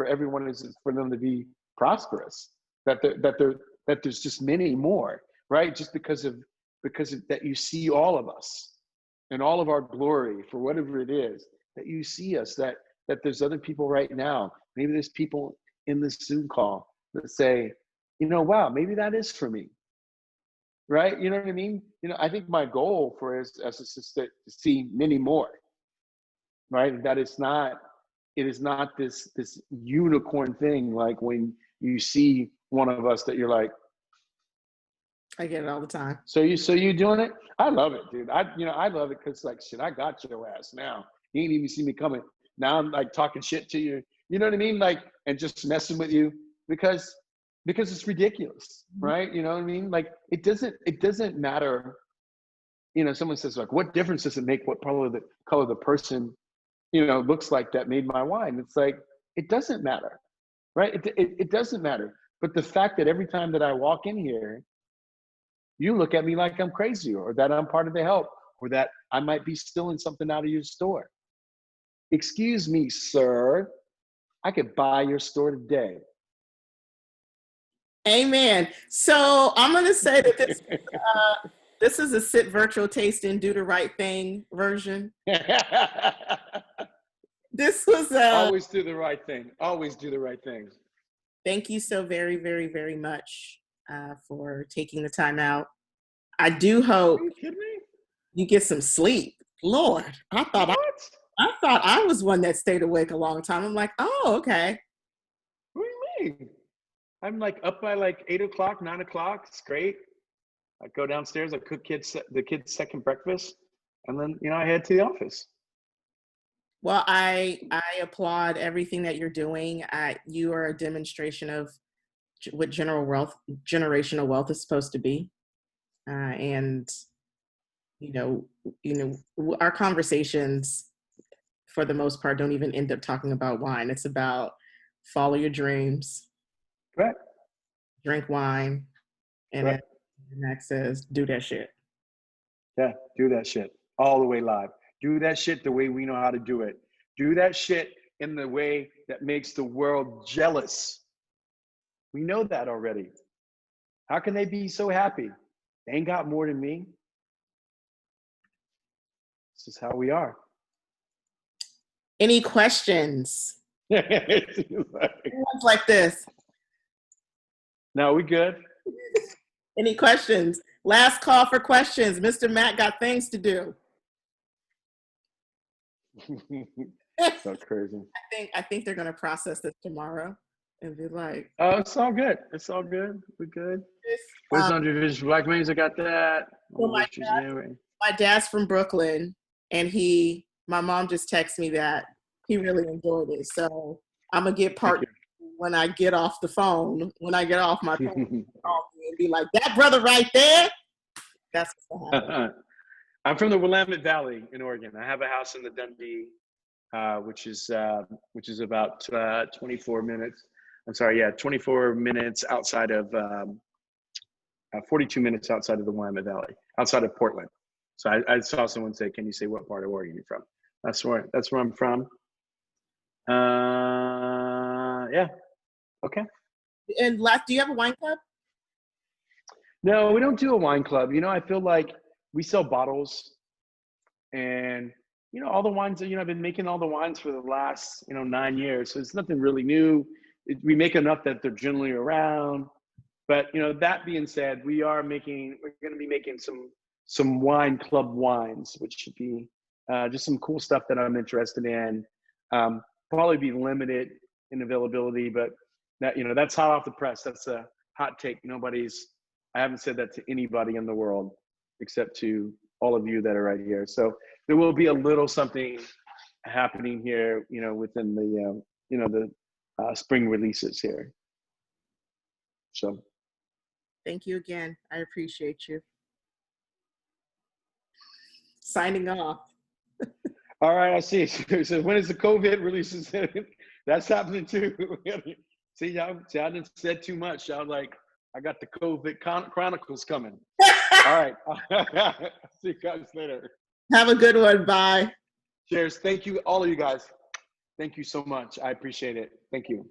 everyone is for them to be prosperous, that there's just many more, right? Just because of that, you see all of us and all of our glory for whatever it is, that you see us, that there's other people right now. Maybe there's people in this Zoom call that say, wow, maybe that is for me. Right? You know what I mean? I think my goal for us as to see many more, right? That it is not this unicorn thing, like when you see one of us that you're like, I get it all the time. so you doing it? I love it, dude. I love it because like shit, I got your ass now. You ain't even see me coming. Now I'm like talking shit to you. You know what I mean? Like, and just messing with you because it's ridiculous, right? You know what I mean? Like it doesn't matter. You know, someone says like, what difference does it make what color the person, you know, looks like that made my wine? It's like, it doesn't matter, right? It doesn't matter. But the fact that every time that I walk in here, you look at me like I'm crazy or that I'm part of the help or that I might be stealing something out of your store. Excuse me, sir. I could buy your store today. Amen. So I'm going to say that this is a sit virtual tasting, do the right thing version. This was always do the right thing. Always do the right thing. Thank you so very, very, very much for taking the time out. I do hope you get some sleep. Lord, I thought I was one that stayed awake a long time. I'm like, oh, okay. What do you mean? I'm like up by like 8 o'clock, 9 o'clock. It's great. I go downstairs, I cook the kids' second breakfast, and then, you know, I head to the office. Well, I applaud everything that you're doing. You are a demonstration of what generational wealth is supposed to be. And, you know, our conversations, for the most part, don't even end up talking about wine. It's about follow your dreams, right? Drink wine, and right. Mack says, do that shit. Yeah, do that shit all the way live. Do that shit the way we know how to do it. Do that shit in the way that makes the world jealous. We know that already. How can they be so happy? They ain't got more than me. This is how we are. Any questions? Everyone's like this. No, we good. Any questions? Last call for questions. Mr. Mack got things to do. So crazy. I think they're gonna process this tomorrow and be like, oh, it's all good. It's all good. We're good. Where's Undivision Black Wings? I got that. Well, my dad's from Brooklyn, and my mom just texted me that he really enjoyed it. So I'm gonna get part when I get off the phone. When I get off my phone, call me and be like, that brother right there. That's what's gonna happen. I'm from the Willamette Valley in Oregon. I have a house in the Dundee, which is about 24 minutes. I'm sorry, 24 minutes outside of 42 minutes outside of the Willamette Valley, outside of Portland. So I saw someone say, "Can you say what part of Oregon you're from?" That's where I'm from. Yeah. Okay. And do you have a wine club? No, we don't do a wine club. You know, I feel like we sell bottles, and you know, all the wines that, you know, I've been making all the wines for the last, you know, 9 years. So it's nothing really new. We make enough that they're generally around. But, you know, that being said, we're going to be making some wine club wines, which should be just some cool stuff that I'm interested in. Probably be limited in availability, but that, you know, that's hot off the press. That's a hot take. I haven't said that to anybody in the world except to all of you that are right here. So there will be a little something happening here, you know, within the, you know, the spring releases here. So. Thank you again. I appreciate you. Signing off. All right, I see. So when is the COVID releases? That's happening too. See, y'all didn't said too much. Y'all like, I got the COVID chronicles coming. All right. See you guys later. Have a good one. Bye. Cheers. Thank you, all of you guys. Thank you so much. I appreciate it. Thank you.